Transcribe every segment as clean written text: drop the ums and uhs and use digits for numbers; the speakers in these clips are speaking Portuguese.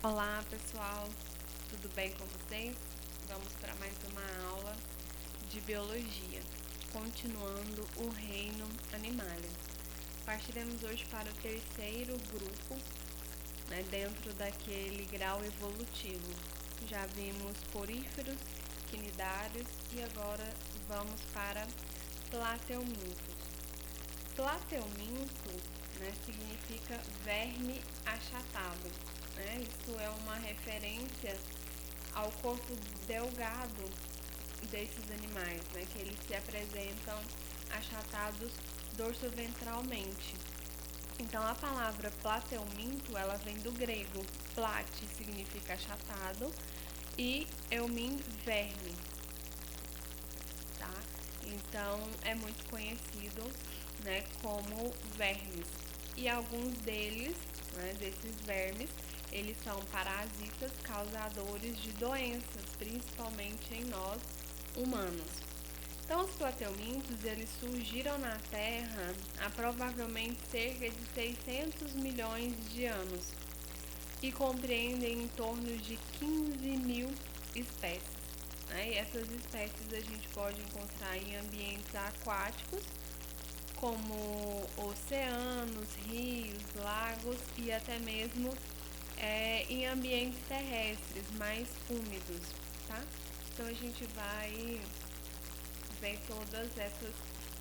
Olá pessoal, tudo bem com vocês? Vamos para mais uma aula de biologia, continuando o reino animalia. Partiremos hoje para o terceiro grupo, dentro daquele grau evolutivo. Já vimos poríferos, quinidários e agora vamos para plateumintos. Plateuminto, significa verme achatado. Isso é uma referência ao corpo delgado desses animais, que eles se apresentam achatados dorsoventralmente. Então a palavra plateuminto, ela vem do grego. Plate significa achatado e eumin, verme, tá? Então é muito conhecido, como vermes. E alguns deles, desses vermes, eles são parasitas causadores de doenças, principalmente em nós humanos. Então, os plateumintos, eles surgiram na Terra há provavelmente cerca de 600 milhões de anos e compreendem em torno de 15 mil espécies. E essas espécies a gente pode encontrar em ambientes aquáticos, como oceanos, rios, lagos e até mesmo em ambientes terrestres mais úmidos, tá? Então a gente vai ver todas essas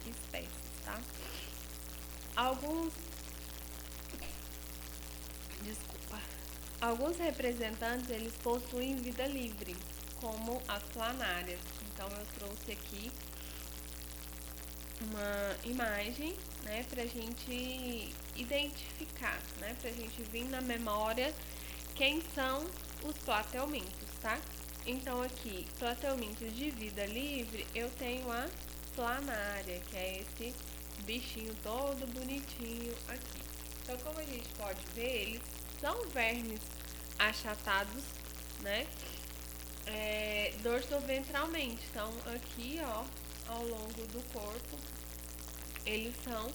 espécies, tá? Alguns representantes, eles possuem vida livre, como as planárias. Então eu trouxe aqui uma imagem, pra gente identificar, pra gente vir na memória quem são os plateumintos, tá? Então aqui, plateumintos de vida livre, eu tenho a planária, que é esse bichinho todo bonitinho aqui. Então, como a gente pode ver, eles são vermes achatados, dorsoventralmente. Então, aqui, ó, ao longo do corpo, eles são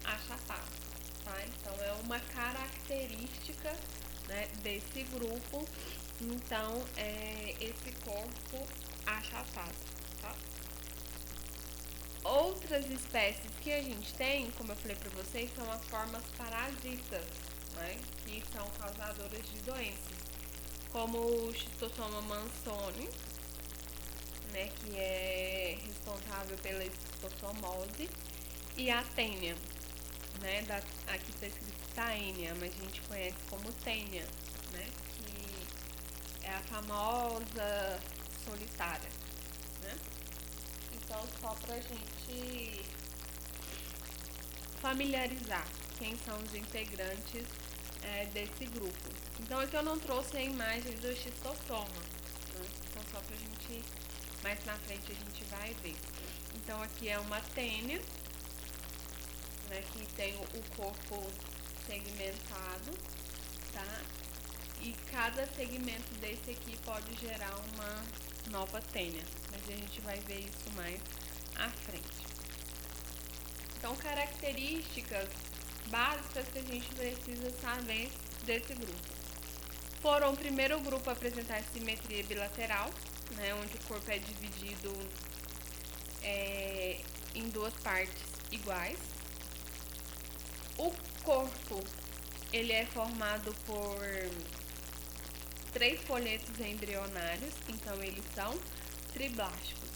achatados, tá? Então, é uma característica, desse grupo. Então, esse corpo achatado, tá? Outras espécies que a gente tem, como eu falei pra vocês, são as formas parasitas, que são causadoras de doenças, como o Schistosoma mansoni, que é responsável pela esquistossomose, e a tênia, aqui está escrito taenia, mas a gente conhece como tênia, que é a famosa solitária, Então, só pra gente familiarizar quem são os integrantes desse grupo. Então, aqui eu não trouxe a imagem do xistossoma, Então, só pra gente, mais na frente a gente vai ver. Então, aqui é uma tênia, que tem o corpo segmentado, tá? E cada segmento desse aqui pode gerar uma nova tênia, mas a gente vai ver isso mais à frente. Então, características básicas que a gente precisa saber desse grupo. Foram o primeiro grupo a apresentar simetria bilateral, onde o corpo é dividido em duas partes iguais. O corpo, ele é formado por 3 folhetos embrionários, então eles são triblásticos.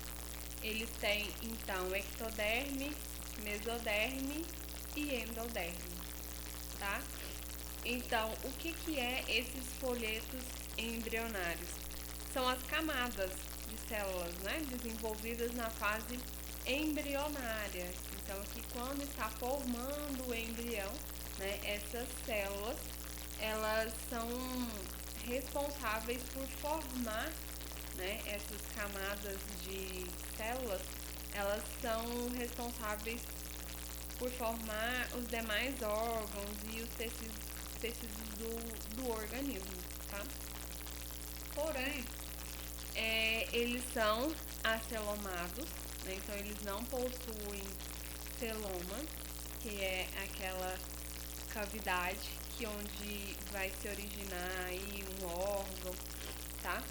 Eles têm, então, ectoderme, mesoderme e endoderme, tá? Então, o que é esses folhetos embrionários? São as camadas de células, desenvolvidas na fase embrionária. Então, aqui quando está formando o embrião, essas células, elas são responsáveis por formar, essas camadas de células, elas são responsáveis por formar os demais órgãos e os tecidos do organismo, tá? Porém, eles são acelomados, então eles não possuem celoma, que é aquela cavidade aqui onde vai se originar aí um órgão, tá?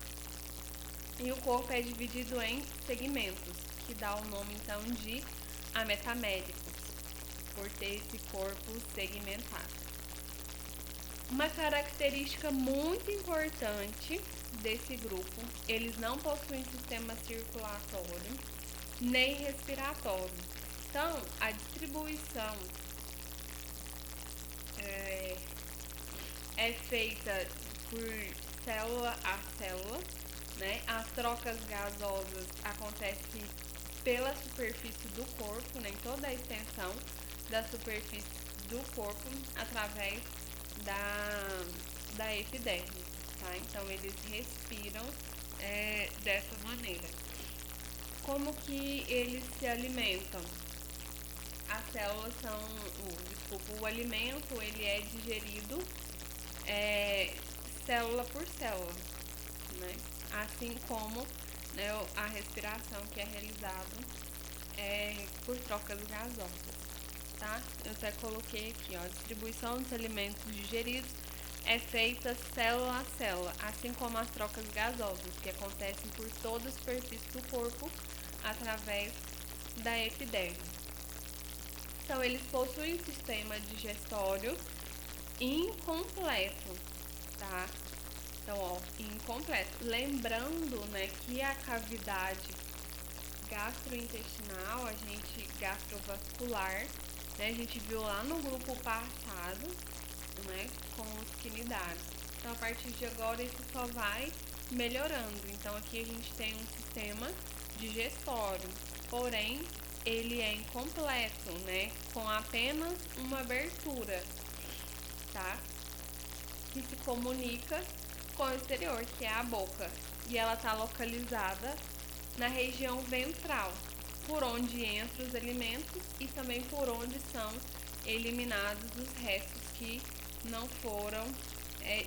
E o corpo é dividido em segmentos, que dá o nome então de ametamélicos, por ter esse corpo segmentado. Uma característica muito importante desse grupo, eles não possuem sistema circulatório nem respiratório. Então, a distribuição é feita por célula a célula, né? As trocas gasosas acontecem pela superfície do corpo, né? Em toda a extensão da superfície do corpo, através da epiderme, tá? Então, eles respiram dessa maneira. Como que eles se alimentam? As células são, o alimento ele é digerido célula por célula, né? Assim como, né, a respiração que é realizada por trocas gasosas, tá? Eu até coloquei aqui, ó, a distribuição dos alimentos digeridos é feita célula a célula, assim como as trocas gasosas, que acontecem por toda a superfície do corpo através da epiderme. Então, eles possuem um sistema digestório incompleto, tá? Então, ó, incompleto. Lembrando, né, que a cavidade gastrointestinal, gastrovascular, né, a gente viu lá no grupo passado, né, com os quinidários. Então, a partir de agora, isso só vai melhorando. Então, aqui a gente tem um sistema digestório, porém, ele é incompleto, né, com apenas uma abertura, tá? Que se comunica com o exterior, que é a boca. E ela está localizada na região ventral, por onde entram os alimentos e também por onde são eliminados os restos que não foram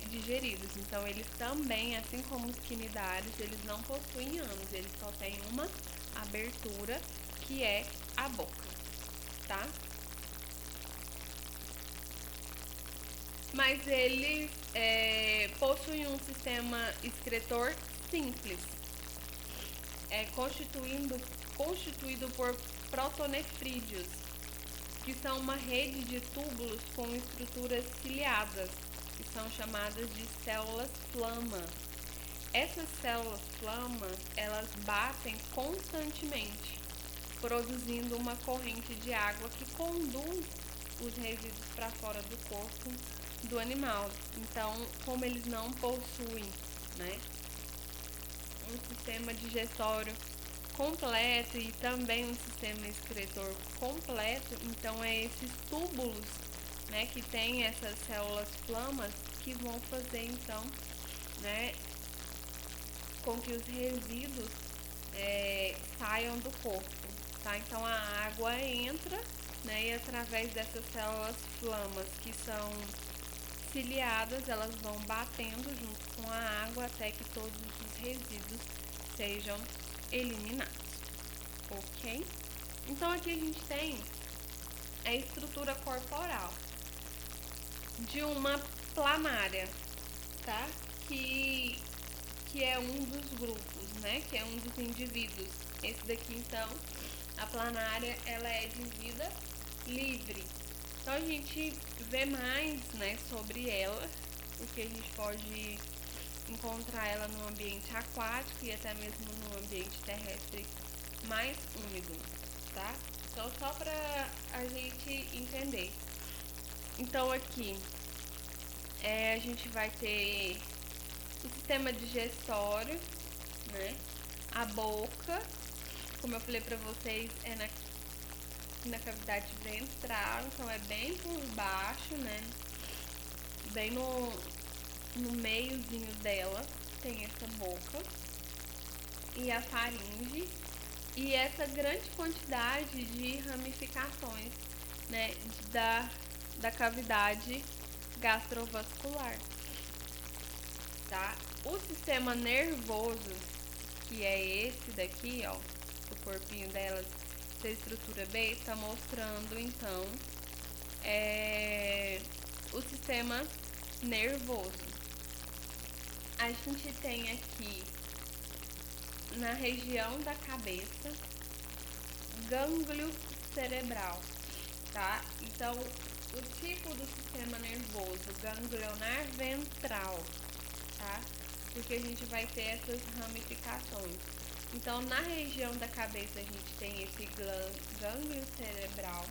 digeridos. Então, eles também, assim como os quinidários, eles não possuem ânus, eles só têm uma abertura, que é a boca, tá? Mas eles possuem um sistema excretor simples, constituído por protonefrídeos, que são uma rede de túbulos com estruturas ciliadas, que são chamadas de células flama. Essas células flama, elas batem constantemente, produzindo uma corrente de água que conduz os resíduos para fora do corpo do animal. Então, como eles não possuem, né, um sistema digestório completo e também um sistema excretor completo, então esses túbulos, né, que tem essas células flamas que vão fazer então, né, com que os resíduos saiam do corpo, tá? Então a água entra, né, e através dessas células flamas que são ciliadas, elas vão batendo junto com a água até que todos os resíduos sejam eliminados, ok? Então aqui a gente tem a estrutura corporal de uma planária, tá? Que é um dos grupos, né? Que é um dos indivíduos. Esse daqui, então, a planária, ela é de vida livre. Então, a gente vê mais, né, sobre ela, porque a gente pode encontrar ela no ambiente aquático e até mesmo no ambiente terrestre mais úmido, tá? Então, só para a gente entender. Então, aqui, a gente vai ter o sistema digestório, né? A boca, como eu falei pra vocês, é na cavidade ventral, então é bem por baixo, né? Bem no meiozinho dela tem essa boca e a faringe e essa grande quantidade de ramificações, né? Da cavidade gastrovascular. Tá? O sistema nervoso, que é esse daqui, ó, o corpinho delas, essa estrutura B, está mostrando, então, o sistema nervoso. A gente tem aqui na região da cabeça, gânglio cerebral, tá? Então, o tipo do sistema nervoso ganglionar ventral, tá? Porque a gente vai ter essas ramificações. Então, na região da cabeça, a gente tem esse gânglio cerebral,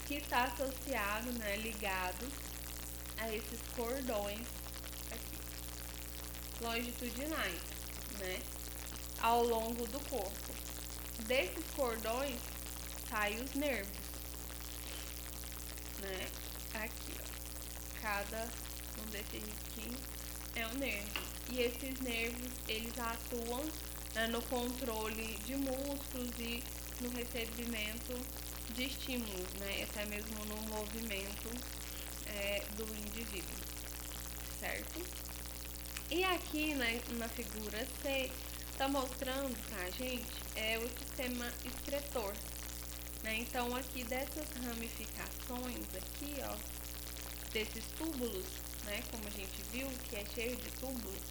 que está associado, né, ligado a esses cordões aqui, longitudinais, né, ao longo do corpo. Desses cordões saem os nervos, né, aqui, ó, cada um desses risquinhos é um nervo. E esses nervos, eles atuam, né, no controle de músculos e no recebimento de estímulos, né, até mesmo no movimento do indivíduo, certo? E aqui na figura C, tá mostrando pra gente o sistema excretor, né? Então aqui dessas ramificações aqui, ó, desses túbulos, né, como a gente viu, que é cheio de túbulos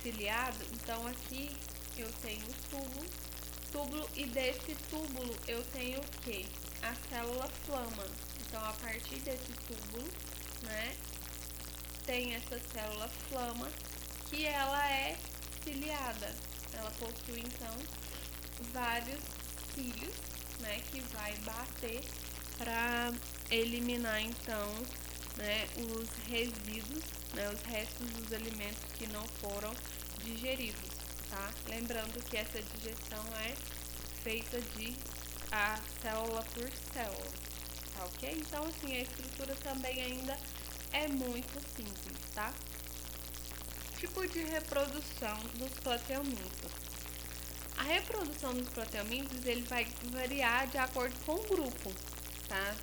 ciliado, então aqui eu tenho o túbulo e desse túbulo eu tenho o que? A célula flama. Então a partir desse túbulo, né, tem essa célula flama que ela é ciliada. Ela possui então vários cílios, né, que vai bater para eliminar então, né, os resíduos, né, os restos dos alimentos que não foram digeridos, tá? Lembrando que essa digestão é feita de a célula por célula, tá ok? Então, assim, a estrutura também ainda é muito simples, tá? Tipo de reprodução dos plateumintos. A reprodução dos plateumintos, ele vai variar de acordo com o grupo, tá?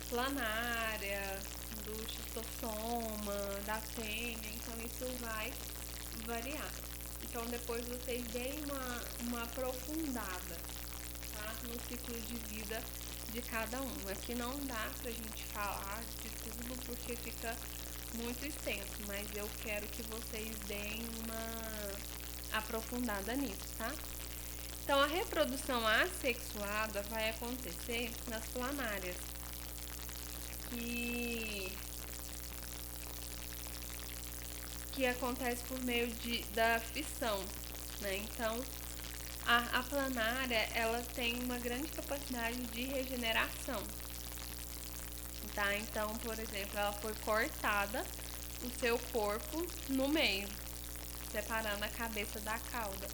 Planária, do xistosoma, da fêmea, então isso vai variar. Então depois vocês deem uma aprofundada, tá, no ciclo de vida de cada um. Aqui não dá pra gente falar de tudo porque fica muito extenso, mas eu quero que vocês deem uma aprofundada nisso, tá? Então a reprodução assexuada vai acontecer nas planárias, que acontece por meio da fissão, né? Então, a planária, ela tem uma grande capacidade de regeneração, tá? Então, por exemplo, ela foi cortada o seu corpo no meio, separando a cabeça da cauda,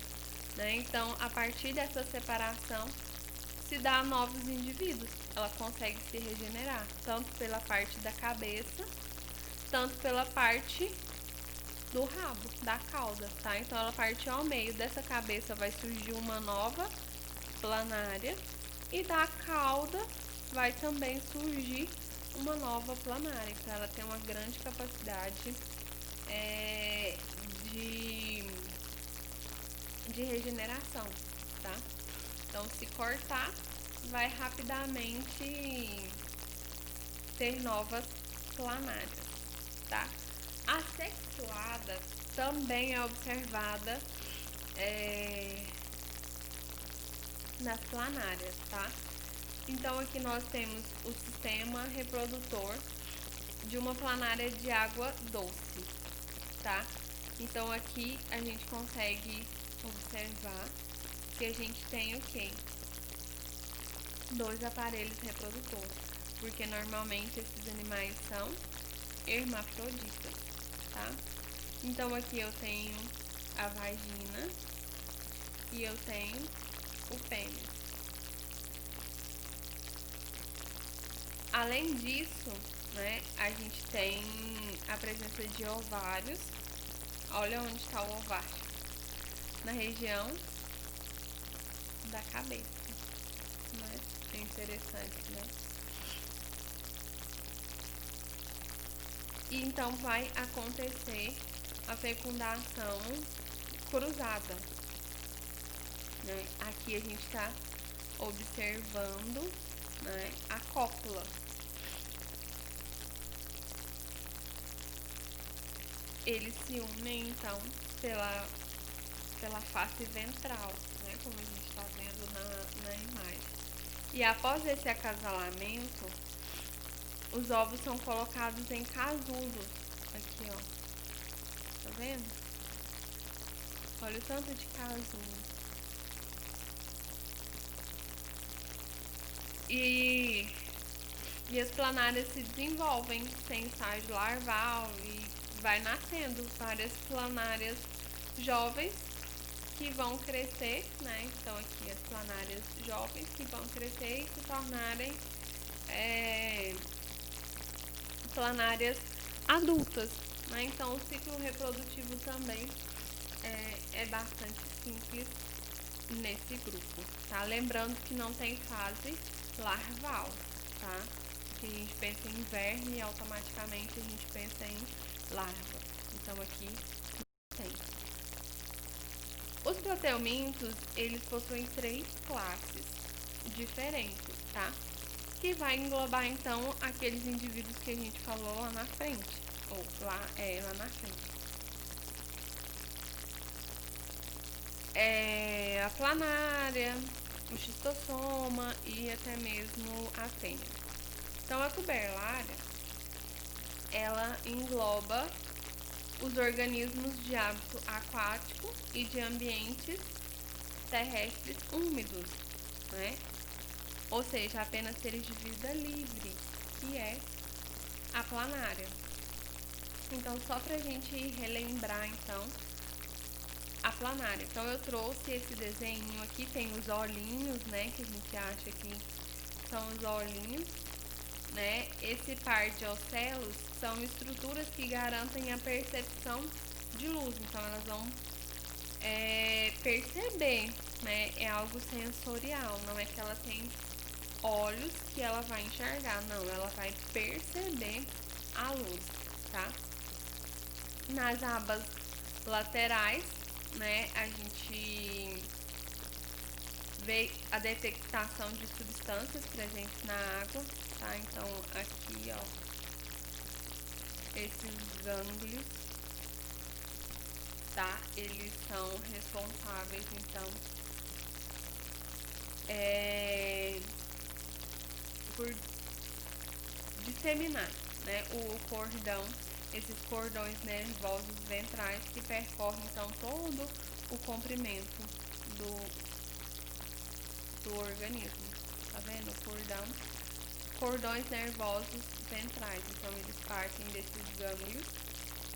né? Então, a partir dessa separação, se dá novos indivíduos. Ela consegue se regenerar, tanto pela parte da cabeça, tanto pela parte do rabo, da cauda, tá? Então ela partiu ao meio, dessa cabeça vai surgir uma nova planária e da cauda vai também surgir uma nova planária. Então ela tem uma grande capacidade de regeneração, tá? Então se cortar, vai rapidamente ter novas planárias, tá? A sexuada também é observada nas planárias, tá? Então aqui nós temos o sistema reprodutor de uma planária de água doce, tá? Então aqui a gente consegue observar que a gente tem o quê? 2 aparelhos reprodutores, porque normalmente esses animais são hermafroditas, tá? Então aqui eu tenho a vagina e eu tenho o pênis. Além disso, né, a gente tem a presença de ovários. Olha onde está o ovário, na região da cabeça, né? É interessante, né? E então vai acontecer a fecundação cruzada, né? Aqui a gente está observando, né, a cópula. eles se unem então pela face ventral, né, como a gente está vendo na imagem. E após esse acasalamento, os ovos são colocados em casulos. Aqui, ó. Tá vendo? Olha o tanto de casulo. E as planárias se desenvolvem sem estágio larval e vai nascendo várias planárias jovens que vão crescer, né? Então aqui as planárias jovens que vão crescer e se tornarem planárias adultas, né? Então o ciclo reprodutivo também é bastante simples nesse grupo, tá? Lembrando que não tem fase larval, tá? Que a gente pensa em verme e automaticamente a gente pensa em larva. Então aqui não tem. Os plateumintos, eles possuem 3 classes diferentes, tá? Que vai englobar então aqueles indivíduos que a gente falou lá na frente, ou lá na frente. A planária, o xistossoma e até mesmo a fêmea. Então a tuberlária, ela engloba os organismos de hábito aquático e de ambientes terrestres úmidos, né? Ou seja, apenas seres de vida livre, que é a planária. Então, só pra gente relembrar, então, a planária. Então, eu trouxe esse desenho aqui, tem os olhinhos, né, que a gente acha que são os olhinhos, né? Esse par de ocelos são estruturas que garantem a percepção de luz, então elas vão perceber, né? É algo sensorial, não é que ela tem olhos que ela vai enxergar, não, ela vai perceber a luz, tá? Nas abas laterais, né, a gente vê a detectação de substâncias presentes na água, tá? Então aqui, ó, esses gânglios, tá? Eles são responsáveis, então, por disseminar, né, o cordão, esses cordões nervosos ventrais que percorrem então todo o comprimento do organismo, tá vendo? Cordões nervosos ventrais, então eles partem desses gânglios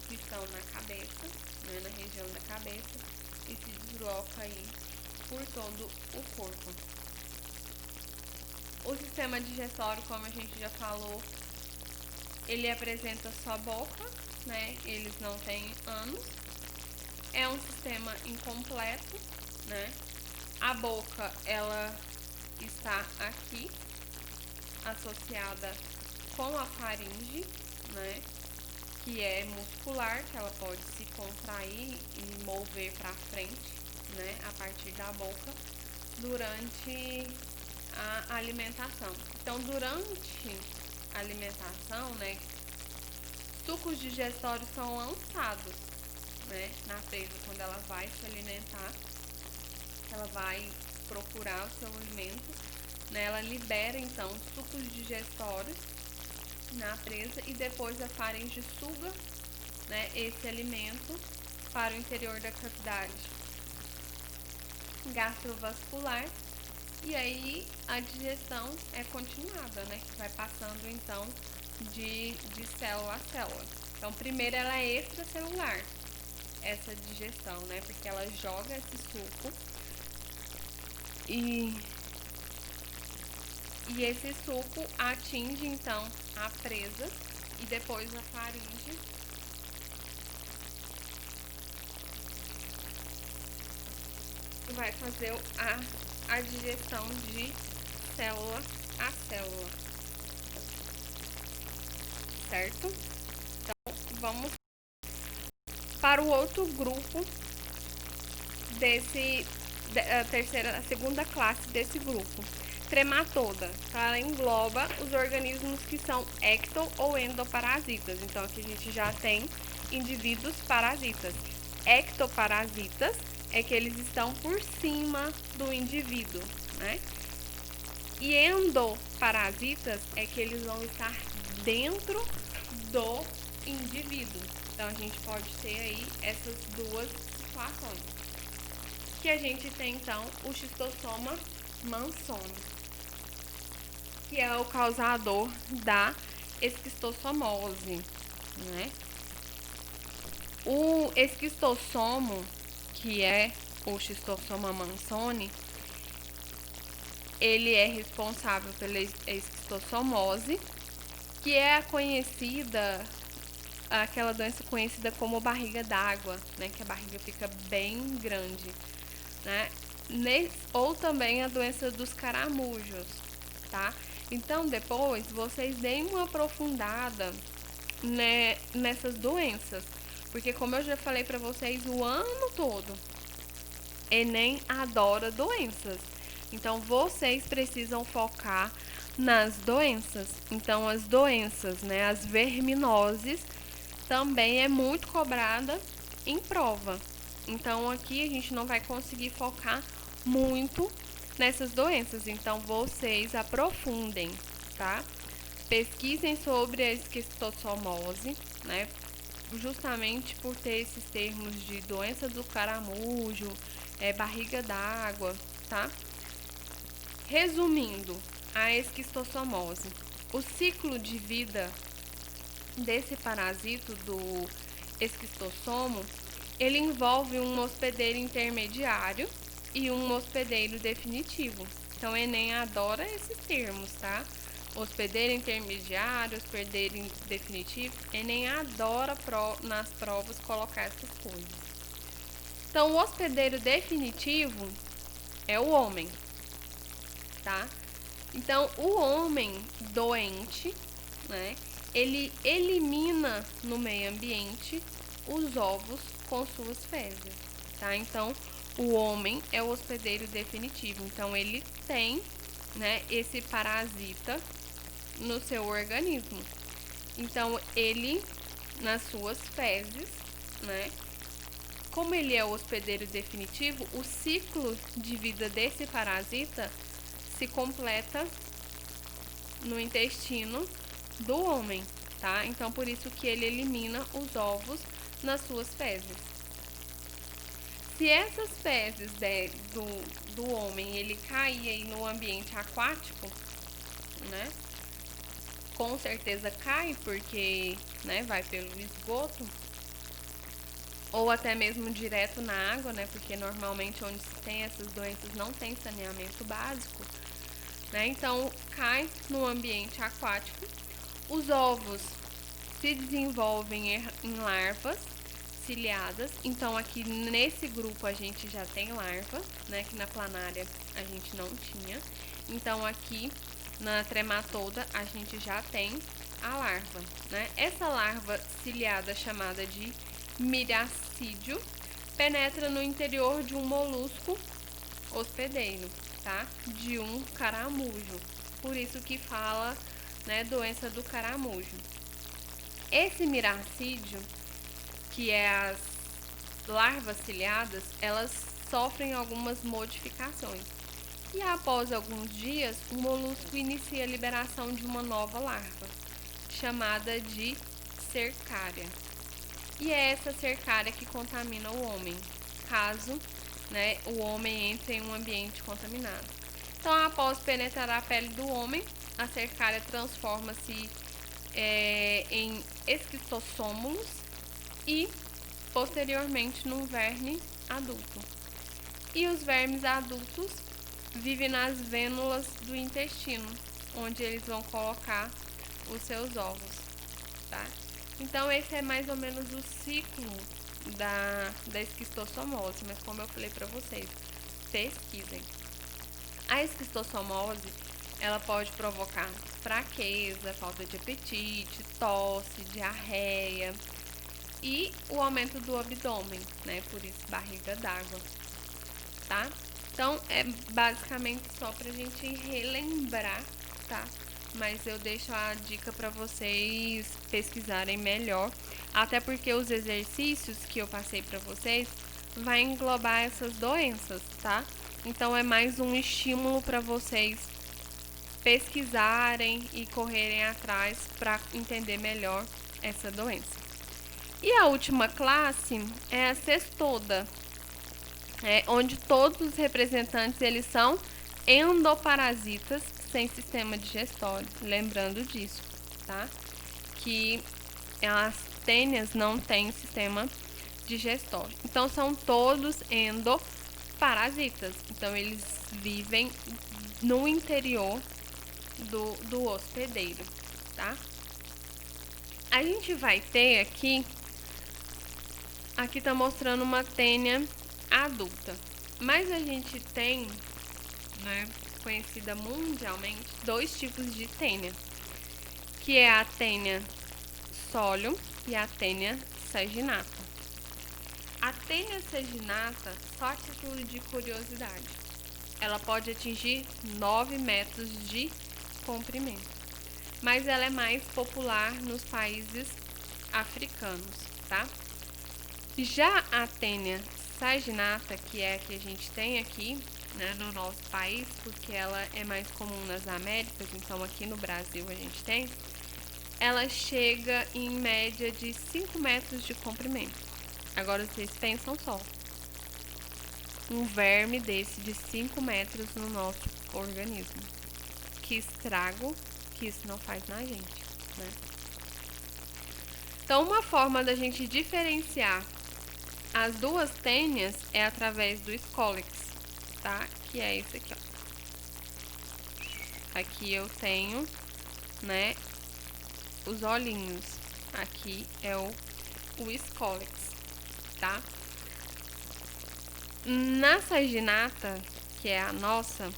que estão na cabeça, né, na região da cabeça, e se desloca aí por todo o corpo. O sistema digestório, como a gente já falou, ele apresenta só boca, né? Eles não têm ânus. É um sistema incompleto, né? A boca, ela está aqui, associada com a faringe, né? Que é muscular, que ela pode se contrair e mover para frente, né? A partir da boca, durante a alimentação. Então, durante a alimentação, né, sucos digestórios são lançados, né, na presa quando ela vai se alimentar, ela vai procurar o seu alimento, né, ela libera então sucos digestórios na presa e depois a faringe suga, né, esse alimento para o interior da cavidade gastrovascular. E aí a digestão é continuada, né? Que vai passando então de célula a célula. Então primeiro ela é extracelular, essa digestão, né? Porque ela joga esse suco e esse suco atinge então a presa e depois a faringe vai fazer a digestão de célula a célula, certo? Então, vamos para o outro grupo a segunda classe desse grupo, trematoda. Ela engloba os organismos que são ecto ou endoparasitas. Então, aqui a gente já tem indivíduos parasitas. Ectoparasitas é que eles estão por cima do indivíduo, né? E endoparasitas é que eles vão estar dentro do indivíduo. Então a gente pode ter aí essas duas situações. Que a gente tem então o Schistosoma mansoni, que é o causador da esquistossomose, né? O esquistossomo, que é o Schistosoma mansoni, ele é responsável pela esquistossomose, que é aquela doença conhecida como barriga d'água, né? Que a barriga fica bem grande, né? Ou também a doença dos caramujos, tá? Então depois vocês deem uma aprofundada, né, nessas doenças, porque como eu já falei para vocês o ano todo, Enem adora doenças. Então vocês precisam focar nas doenças. Então as doenças, né, as verminoses também é muito cobrada em prova. Então aqui a gente não vai conseguir focar muito nessas doenças. Então vocês aprofundem, tá? Pesquisem sobre a esquistossomose, né? Justamente por ter esses termos de doença do caramujo, barriga d'água, tá? Resumindo, a esquistossomose. O ciclo de vida desse parasito do esquistossomo, ele envolve um hospedeiro intermediário e um hospedeiro definitivo. Então, o Enem adora esses termos, tá? Hospedeiro intermediário, hospedeiro definitivo. Enem adora nas provas colocar essas coisas. Então, o hospedeiro definitivo é o homem, tá? Então, o homem doente, né, ele elimina no meio ambiente os ovos com suas fezes, tá? Então, o homem é o hospedeiro definitivo. Então, ele tem, né, esse parasita no seu organismo. Então, ele, nas suas fezes, né, como ele é o hospedeiro definitivo, o ciclo de vida desse parasita se completa no intestino do homem, tá? Então, por isso que ele elimina os ovos nas suas fezes. Se essas fezes do homem, ele cair aí no ambiente aquático, né? Com certeza cai, porque, né, vai pelo esgoto, ou até mesmo direto na água, né? Porque normalmente onde tem essas doenças não tem saneamento básico, né? Então, cai no ambiente aquático. Os ovos se desenvolvem em larvas ciliadas. Então, aqui nesse grupo a gente já tem larva, né? Que na planária a gente não tinha. Então, aqui na trematoda a gente já tem a larva, né? Essa larva ciliada, chamada de miracídio, penetra no interior de um molusco hospedeiro, tá? De um caramujo. Por isso que fala, né, doença do caramujo. Esse miracídio, que é as larvas ciliadas, elas sofrem algumas modificações. E após alguns dias, o molusco inicia a liberação de uma nova larva, chamada de cercária. E é essa cercária que contamina o homem, caso, né, o homem entre em um ambiente contaminado. Então, após penetrar a pele do homem, a cercária transforma-se em esquistossomos e, posteriormente, num verme adulto. E os vermes adultos vivem nas vênulas do intestino, onde eles vão colocar os seus ovos, tá? Então, esse é mais ou menos o ciclo da esquistossomose, mas como eu falei para vocês, pesquisem. A esquistossomose, ela pode provocar fraqueza, falta de apetite, tosse, diarreia e o aumento do abdômen, né? Por isso, barriga d'água, tá? Então, é basicamente só pra gente relembrar, tá? Mas eu deixo a dica para vocês pesquisarem melhor, Até porque os exercícios que eu passei para vocês vai englobar essas doenças, tá? Então é mais um estímulo para vocês pesquisarem e correrem atrás para entender melhor essa doença. E a última classe é a cestoda, onde todos os representantes eles são endoparasitas sem sistema digestório. Lembrando disso, tá? Que as tênias não têm sistema digestório. Então são todos endoparasitas. Então eles vivem no interior do hospedeiro, tá? A gente vai ter aqui tá mostrando uma tênia adulta, mas a gente tem, né, conhecida mundialmente, dois tipos de tênia, que é a tênia solium e a tênia saginata. A tênia saginata, só a título de curiosidade, ela pode atingir 9 metros de comprimento, mas ela é mais popular nos países africanos, tá? Já a tênia saginata, que é a que a gente tem aqui, né, no nosso país, porque ela é mais comum nas Américas, então aqui no Brasil a gente tem, ela chega em média de 5 metros de comprimento. Agora vocês pensam só, um verme desse de 5 metros no nosso organismo. Que estrago que isso não faz na gente, né? Então, uma forma da gente diferenciar as duas tênias é através do Scolex, tá? Que é esse aqui, ó. Aqui eu tenho, né, os olhinhos. Aqui é o Scolex, tá? Na saginata, que é a nossa,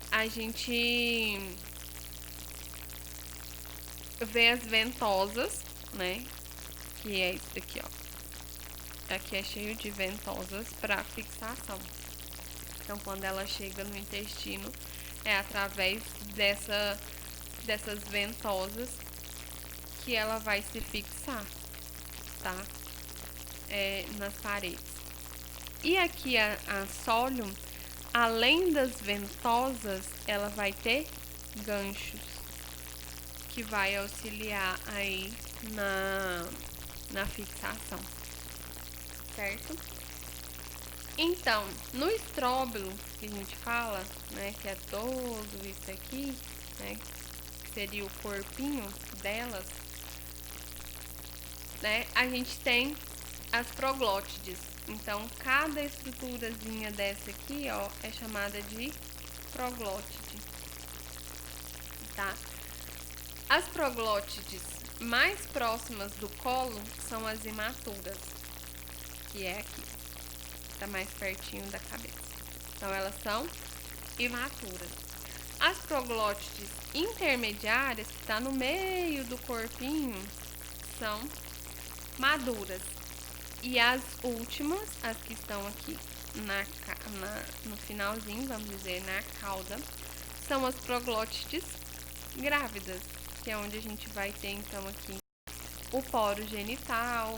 a gente vê as ventosas, né? Que é isso daqui, ó. Aqui é cheio de ventosas para fixação. Então, quando ela chega no intestino, é através dessas ventosas que ela vai se fixar, tá? Nas paredes. E aqui a solium, além das ventosas, ela vai ter ganchos, que vai auxiliar aí na fixação. Certo? Então, no estróbilo que a gente fala, né, que é todo isso aqui, né, que seria o corpinho delas, né, a gente tem as proglótides. Então, cada estruturazinha dessa aqui, ó, é chamada de proglótide, tá? As proglótides mais próximas do colo são as imaturas, que é aqui, tá mais pertinho da cabeça. Então, elas são imaturas. As proglótides intermediárias, que tá no meio do corpinho, são maduras. E as últimas, as que estão aqui no finalzinho, vamos dizer, na cauda, são as proglótides grávidas, que é onde a gente vai ter, então, aqui o poro genital,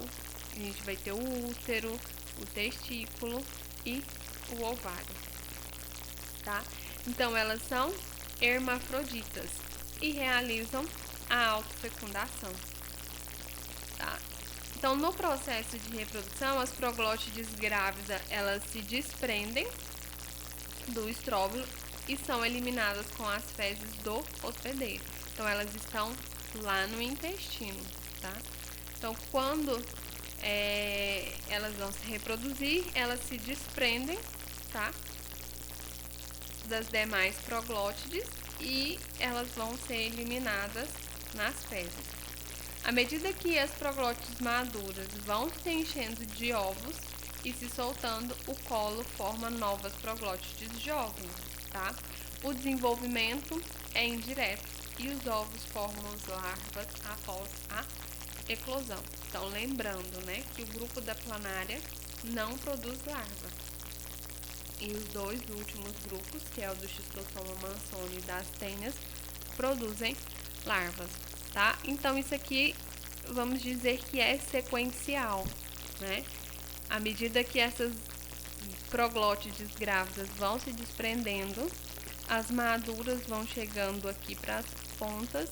a gente vai ter o útero, o testículo e o ovário, tá? Então, elas são hermafroditas e realizam a autofecundação, tá? Então, no processo de reprodução, as proglótides grávidas, elas se desprendem do estróbilo e são eliminadas com as fezes do hospedeiro. Então, elas estão lá no intestino, tá? Então, quando elas vão se reproduzir, elas se desprendem, tá, das demais proglótides e elas vão ser eliminadas nas fezes. À medida que as proglótides maduras vão se enchendo de ovos e se soltando, o colo forma novas proglótides jovens, tá? O desenvolvimento é indireto e os ovos formam as larvas após a eclosão. Então, lembrando, né, que o grupo da planária não produz larva. E os dois últimos grupos, que é o do Schistosoma mansoni e das tênias, produzem larvas, tá? Então, isso aqui vamos dizer que é sequencial, né? À medida que essas proglótides grávidas vão se desprendendo, as maduras vão chegando aqui para as pontas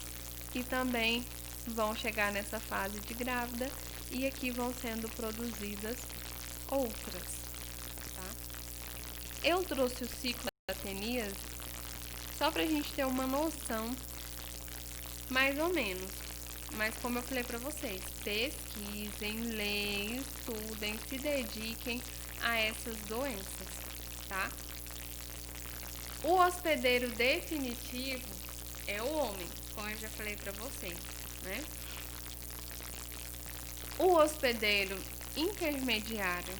e também vão chegar nessa fase de grávida e aqui vão sendo produzidas outras, tá? Eu trouxe o ciclo da teníase só para a gente ter uma noção, mais ou menos. Mas como eu falei para vocês, pesquisem, leiam, estudem, se dediquem a essas doenças, tá? O hospedeiro definitivo é o homem, como eu já falei para vocês, né? O hospedeiro intermediário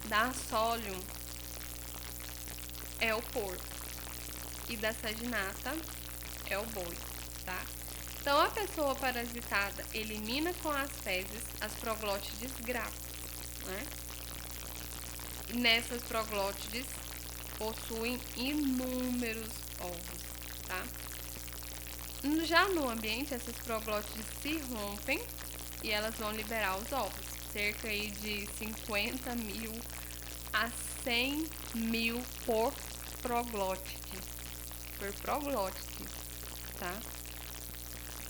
da Solium é o porco e da saginata é o boi, tá? Então, a pessoa parasitada elimina com as fezes as proglótides grávidas, né? Nessas proglótides possuem inúmeros ovos, tá? Já no ambiente, essas proglótides se rompem e elas vão liberar os ovos, cerca aí de 50 mil a 100 mil por proglótide, tá?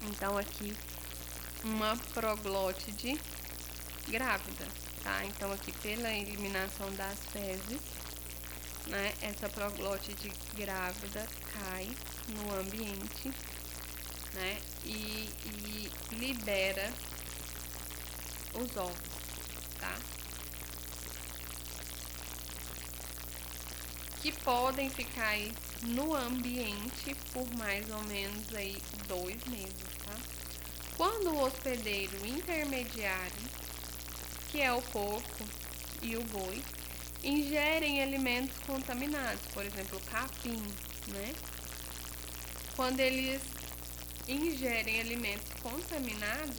Então aqui uma proglótide grávida, tá? Então aqui pela eliminação das fezes, né, essa proglótide grávida cai no ambiente, né, e libera os ovos, tá? Que podem ficar aí no ambiente por mais ou menos aí 2 meses, tá? Quando o hospedeiro intermediário, que é o porco e o boi, ingerem alimentos contaminados, por exemplo, capim, né? Quando eles ingerem alimentos contaminados,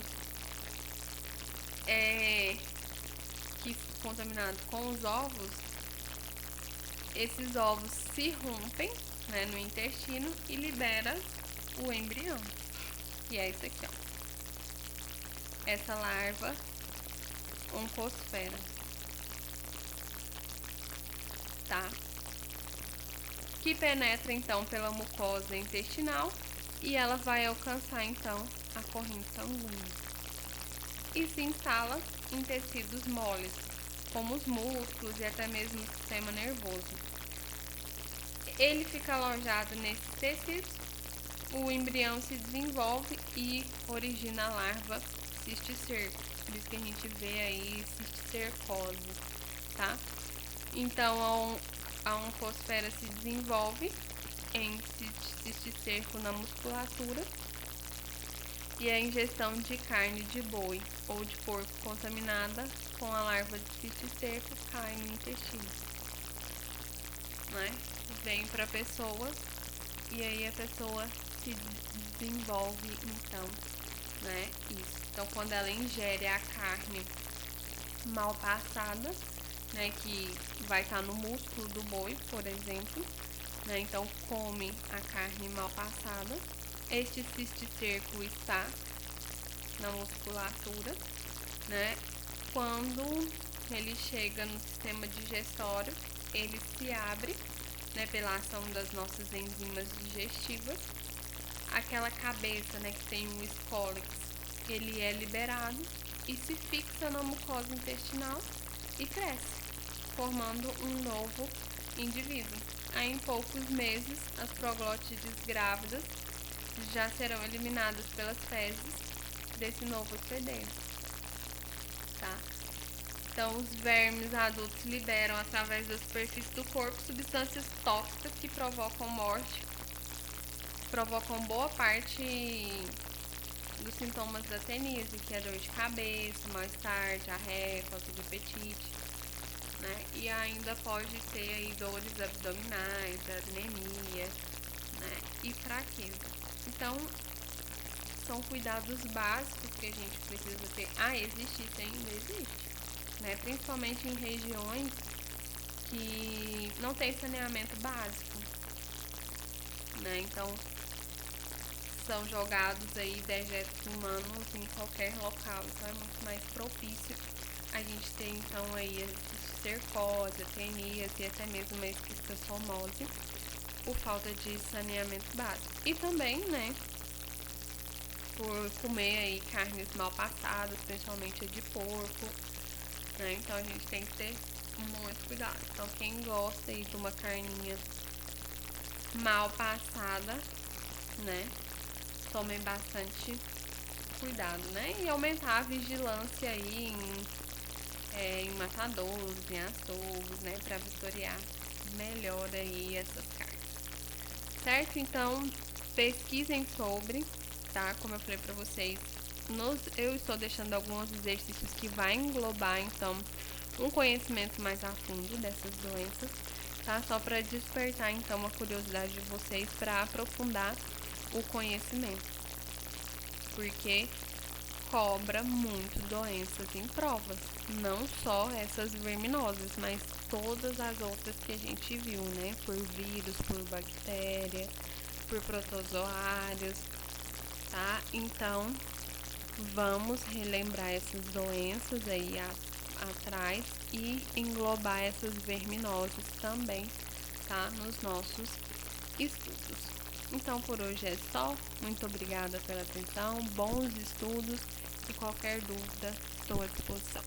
contaminados com os ovos, esses ovos se rompem, né, no intestino e libera o embrião. E é isso aqui, ó. Essa larva oncosfera, tá? Que penetra então pela mucosa intestinal e ela vai alcançar então a corrente sanguínea e se instala em tecidos moles, como os músculos e até mesmo o sistema nervoso. Ele fica alojado nesses tecidos, o embrião se desenvolve e origina a larva cisticerco, por isso que a gente vê aí cisticercose, tá? Então a oncosfera se desenvolve em cisticerco na musculatura e a ingestão de carne de boi ou de porco contaminada com a larva de cisticerco cai no intestino, né? Vem para a pessoa e aí a pessoa se desenvolve então, né? Isso. Então, quando ela ingere a carne mal passada, né, que vai estar no músculo do boi, por exemplo, né? Então, come a carne mal passada. Este cisticerco está na musculatura, né? Quando ele chega no sistema digestório, ele se abre, né, pela ação das nossas enzimas digestivas. Aquela cabeça, né, que tem um escólex, ele é liberado e se fixa na mucosa intestinal e cresce, formando um novo indivíduo. Aí, em poucos meses, as proglótides grávidas já serão eliminadas pelas fezes desse novo hospedeiro, tá? Então, os vermes adultos liberam através da superfície do corpo substâncias tóxicas que provocam morte, provocam boa parte dos sintomas da teníase, que é dor de cabeça, mal-estar, diarreia, falta de apetite, né? E ainda pode ter aí dores abdominais, anemia, né? E fraqueza. Então, são cuidados básicos que a gente precisa ter. Existe, isso ainda existe, né? Principalmente em regiões que não tem saneamento básico, né? Então, são jogados aí dejetos humanos em qualquer local, então é muito mais propício a gente ter então aí a cercose, a tenias e até mesmo uma esquistossomose por falta de saneamento básico. E também, né, por comer aí carnes mal passadas, principalmente a de porco, né? Então a gente tem que ter muito cuidado. Então quem gosta aí de uma carninha mal passada, né, tomem bastante cuidado, né? E aumentar a vigilância aí em matadouros, em açougues, né, para vistoriar melhor aí essas carnes. Certo? Então, pesquisem sobre, tá? Como eu falei pra vocês, eu estou deixando alguns exercícios que vai englobar, então, um conhecimento mais a fundo dessas doenças, tá? Só para despertar, então, a curiosidade de vocês para aprofundar o conhecimento. Porque cobra muito doenças em provas, não só essas verminosas, mas todas as outras que a gente viu, né? Por vírus, por bactéria, por protozoários, tá? Então, vamos relembrar essas doenças aí atrás e englobar essas verminoses também, tá? Nos nossos estudos. Então, por hoje é só. Muito obrigada pela atenção, bons estudos e qualquer dúvida, estou à disposição.